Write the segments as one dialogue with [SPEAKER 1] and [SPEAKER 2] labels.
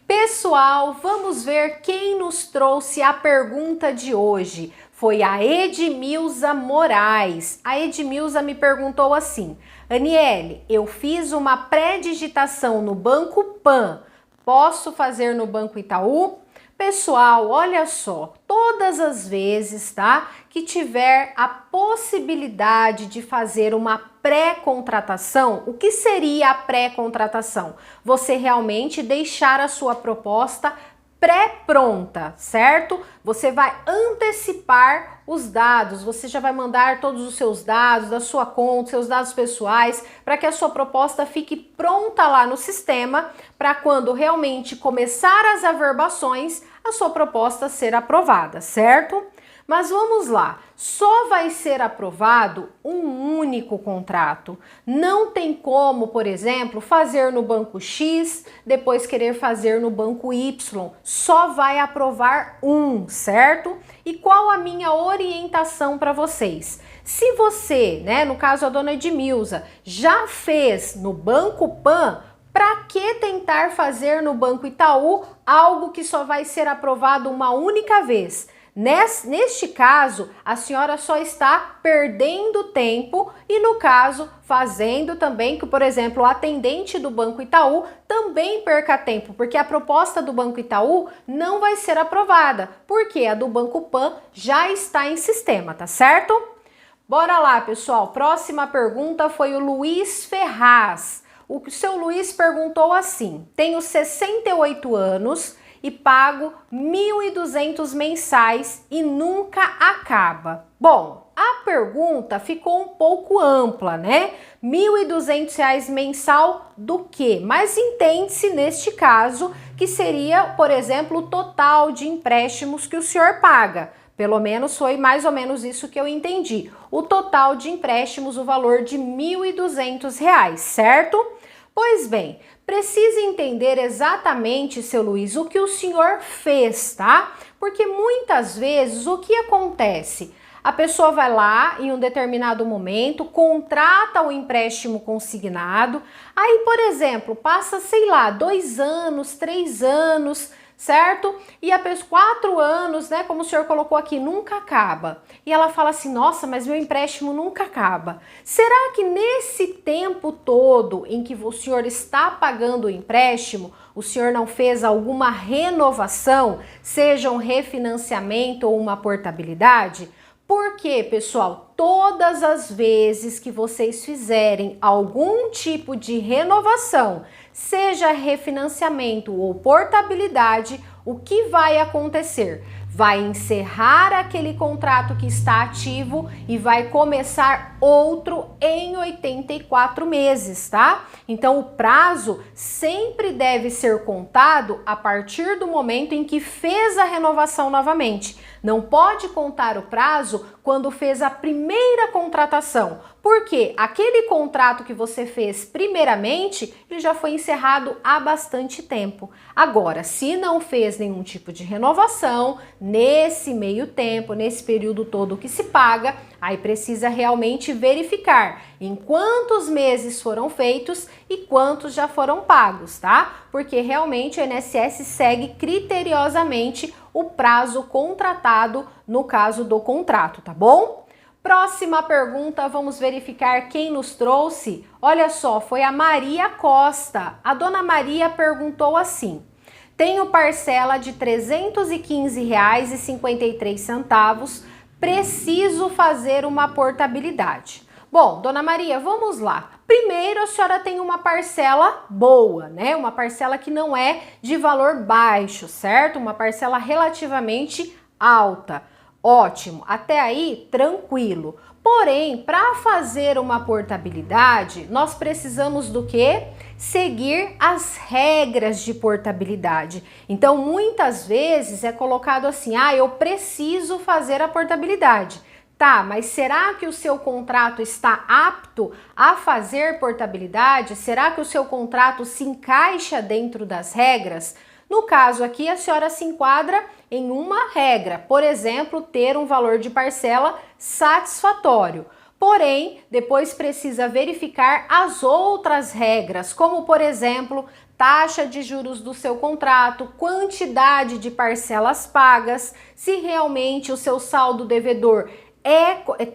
[SPEAKER 1] Pessoal, vamos ver quem nos trouxe a pergunta de hoje. Foi a Edmilza Moraes. A Edmilza me perguntou assim: Aniele, eu fiz uma pré-digitação no Banco Pan. Posso fazer no Banco Itaú? Pessoal, olha só, todas as vezes, tá, que tiver a possibilidade de fazer uma pré-contratação, o que seria a pré-contratação? Você realmente deixar a sua proposta pré-pronta, certo? Você vai antecipar os dados, você já vai mandar todos os seus dados da sua conta, seus dados pessoais, para que a sua proposta fique pronta lá no sistema, para quando realmente começar as averbações, a sua proposta ser aprovada, certo? Mas vamos lá, só vai ser aprovado um único contrato. Não tem como, por exemplo, fazer no banco X, depois querer fazer no banco Y. Só vai aprovar um, certo? E qual a minha orientação para vocês? Se você, no caso a dona Edmilza, já fez no Banco Pan, para que tentar fazer no Banco Itaú algo que só vai ser aprovado uma única vez? Neste caso, a senhora só está perdendo tempo e, no caso, fazendo também que, por exemplo, o atendente do Banco Itaú também perca tempo, porque a proposta do Banco Itaú não vai ser aprovada, porque a do Banco Pan já está em sistema, tá certo? Bora lá, pessoal. Próxima pergunta foi o Luiz Ferraz. O seu Luiz perguntou assim: tenho 68 anos e pago 1.200 mensais e nunca acaba. Bom, a pergunta ficou um pouco ampla, né? R$ 1.200 mensal do quê? Mas entende-se neste caso que seria, por exemplo, o total de empréstimos que o senhor paga. Pelo menos foi mais ou menos isso que eu entendi. O total de empréstimos, o valor de R$ 1.200, certo? Pois bem, precisa entender exatamente, seu Luiz, o que o senhor fez, tá? Porque muitas vezes o que acontece? A pessoa vai lá em um determinado momento, contrata o empréstimo consignado, aí, por exemplo, passa, sei lá, 2 anos, 3 anos, certo? E a pessoa, 4 anos, como o senhor colocou aqui, nunca acaba. E ela fala assim: nossa, mas meu empréstimo nunca acaba. Será que nesse tempo todo em que o senhor está pagando o empréstimo, o senhor não fez alguma renovação, seja um refinanciamento ou uma portabilidade? Porque, pessoal, todas as vezes que vocês fizerem algum tipo de renovação, seja refinanciamento ou portabilidade, o que vai acontecer? Vai encerrar aquele contrato que está ativo e vai começar outro em 84 meses, tá? Então o prazo sempre deve ser contado a partir do momento em que fez a renovação novamente. Não pode contar o prazo quando fez a primeira contratação, porque aquele contrato que você fez primeiramente, ele já foi encerrado há bastante tempo. Agora, se não fez nenhum tipo de renovação, nesse meio tempo, nesse período todo que se paga, aí precisa realmente verificar em quantos meses foram feitos e quantos já foram pagos, tá? Porque realmente o INSS segue criteriosamente o prazo contratado no caso do contrato, tá bom? Próxima pergunta, vamos verificar quem nos trouxe. Olha só, foi a Maria Costa. A dona Maria perguntou assim: tenho parcela de R$ 315,53, preciso fazer uma portabilidade. Bom, dona Maria, vamos lá. Primeiro, a senhora tem uma parcela boa, Uma parcela que não é de valor baixo, certo? Uma parcela relativamente alta. Ótimo, até aí tranquilo. Porém, para fazer uma portabilidade, nós precisamos do quê? Seguir as regras de portabilidade. Então, muitas vezes é colocado assim: eu preciso fazer a portabilidade. Tá, mas será que o seu contrato está apto a fazer portabilidade? Será que o seu contrato se encaixa dentro das regras? No caso aqui, a senhora se enquadra em uma regra, por exemplo, ter um valor de parcela satisfatório. Porém, depois precisa verificar as outras regras, como, por exemplo, taxa de juros do seu contrato, quantidade de parcelas pagas, se realmente o seu saldo devedor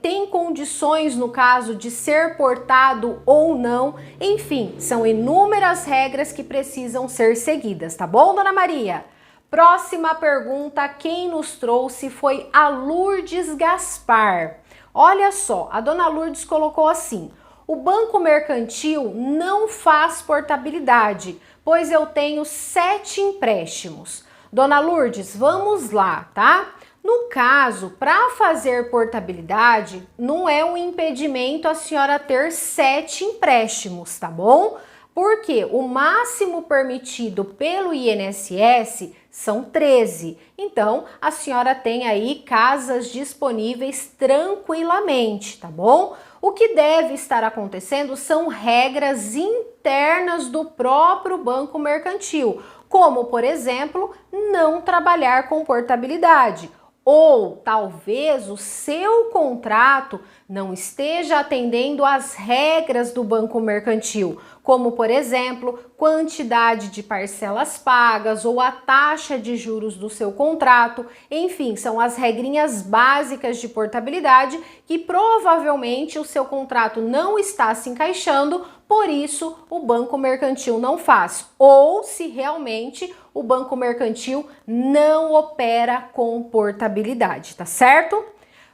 [SPEAKER 1] tem condições, no caso, de ser portado ou não. Enfim, são inúmeras regras que precisam ser seguidas, tá bom, Dona Maria? Próxima pergunta, quem nos trouxe foi a Lourdes Gaspar. Olha só, a Dona Lourdes colocou assim: o Banco Mercantil não faz portabilidade, pois eu tenho 7 empréstimos. Dona Lourdes, vamos lá, tá? No caso, para fazer portabilidade, não é um impedimento a senhora ter 7 empréstimos, tá bom? Porque o máximo permitido pelo INSS são 13. Então, a senhora tem aí casas disponíveis tranquilamente, tá bom? O que deve estar acontecendo são regras internas do próprio Banco Mercantil, como, por exemplo, não trabalhar com portabilidade. Ou talvez o seu contrato não esteja atendendo às regras do Banco Mercantil, como, por exemplo, quantidade de parcelas pagas ou a taxa de juros do seu contrato. Enfim, são as regrinhas básicas de portabilidade que provavelmente o seu contrato não está se encaixando, por isso o Banco Mercantil não faz. Ou se realmente o Banco Mercantil não opera com portabilidade, tá certo?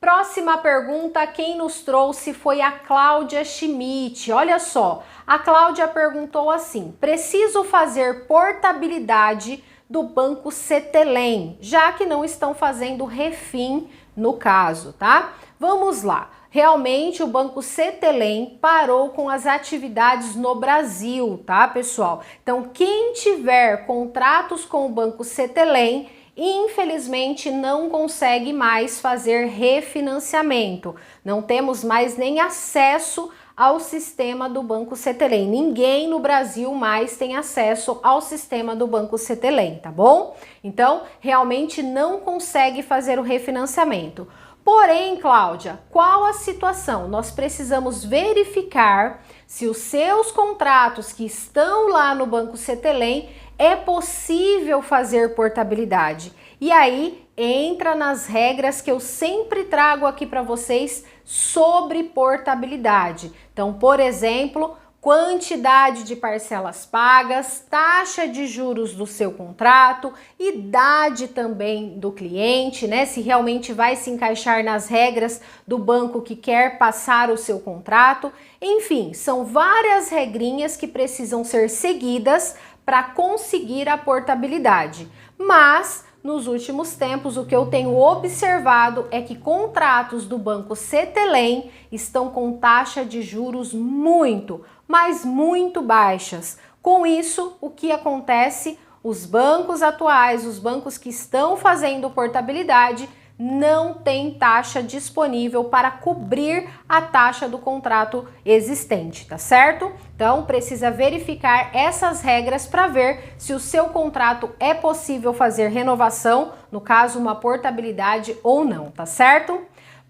[SPEAKER 1] Próxima pergunta, quem nos trouxe foi a Cláudia Schmidt. Olha só, a Cláudia perguntou assim: preciso fazer portabilidade do Banco Cetelem, já que não estão fazendo refim no caso, tá? Vamos lá. Realmente o Banco Cetelem parou com as atividades no Brasil, tá, pessoal? Então, quem tiver contratos com o Banco Cetelem, infelizmente não consegue mais fazer refinanciamento. Não temos mais nem acesso ao sistema do Banco Cetelem. Ninguém no Brasil mais tem acesso ao sistema do Banco Cetelem, tá bom? Então, realmente não consegue fazer o refinanciamento. Porém, Cláudia, qual a situação? Nós precisamos verificar se os seus contratos que estão lá no Banco Cetelem é possível fazer portabilidade. E aí entra nas regras que eu sempre trago aqui para vocês sobre portabilidade. Então, por exemplo, quantidade de parcelas pagas, taxa de juros do seu contrato, idade também do cliente, né? Se realmente vai se encaixar nas regras do banco que quer passar o seu contrato. Enfim, são várias regrinhas que precisam ser seguidas para conseguir a portabilidade. Mas nos últimos tempos, o que eu tenho observado é que contratos do Banco Cetelem estão com taxa de juros muito, mas muito baixas. Com isso, o que acontece? Os bancos atuais, os bancos que estão fazendo portabilidade, não tem taxa disponível para cobrir a taxa do contrato existente, tá certo? Então, precisa verificar essas regras para ver se o seu contrato é possível fazer renovação, no caso, uma portabilidade ou não, tá certo?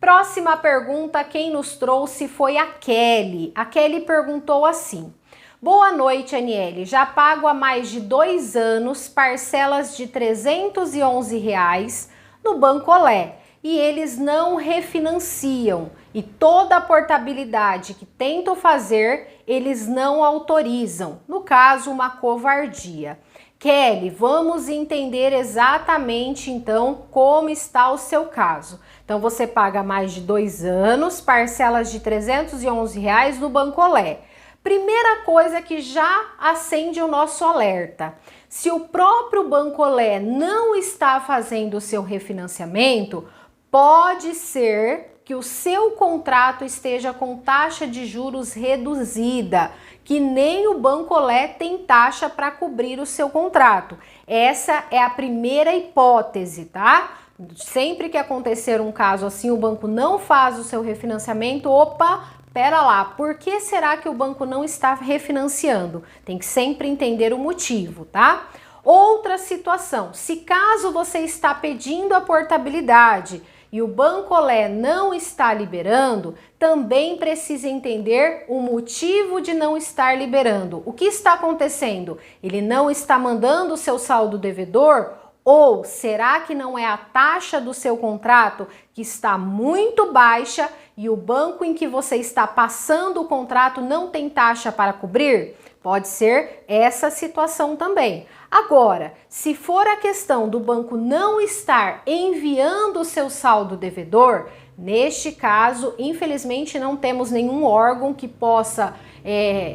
[SPEAKER 1] Próxima pergunta, quem nos trouxe foi a Kelly. A Kelly perguntou assim: boa noite, Aniele. Já pago há mais de 2 anos parcelas de R$ 311 no Banco Olé e eles não refinanciam e toda a portabilidade que tento fazer eles não autorizam, no caso uma covardia. Kelly, vamos entender exatamente então como está o seu caso. Então você paga mais de 2 anos, parcelas de R$ 311 no Banco Olé. Primeira coisa que já acende o nosso alerta: se o próprio Banco Olé não está fazendo o seu refinanciamento, pode ser que o seu contrato esteja com taxa de juros reduzida, que nem o Banco Olé tem taxa para cobrir o seu contrato. Essa é a primeira hipótese, tá? Sempre que acontecer um caso assim, o banco não faz o seu refinanciamento, opa, pera lá, por que será que o banco não está refinanciando? Tem que sempre entender o motivo, tá? Outra situação, se caso você está pedindo a portabilidade, e o Bancolé não está liberando, também precisa entender o motivo de não estar liberando. O que está acontecendo? Ele não está mandando o seu saldo devedor? Ou será que não é a taxa do seu contrato que está muito baixa e o banco em que você está passando o contrato não tem taxa para cobrir? Pode ser essa situação também. Agora, se for a questão do banco não estar enviando o seu saldo devedor, neste caso, infelizmente não temos nenhum órgão que possa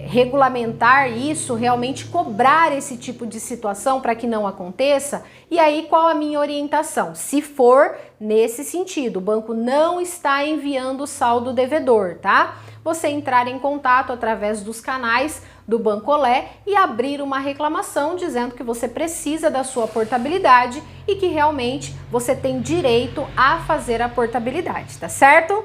[SPEAKER 1] regulamentar isso, realmente cobrar esse tipo de situação para que não aconteça. E aí, qual a minha orientação? Se for nesse sentido, o banco não está enviando o saldo devedor, tá? Você entrar em contato através dos canais do Bancolé e abrir uma reclamação dizendo que você precisa da sua portabilidade e que realmente você tem direito a fazer a portabilidade, tá certo?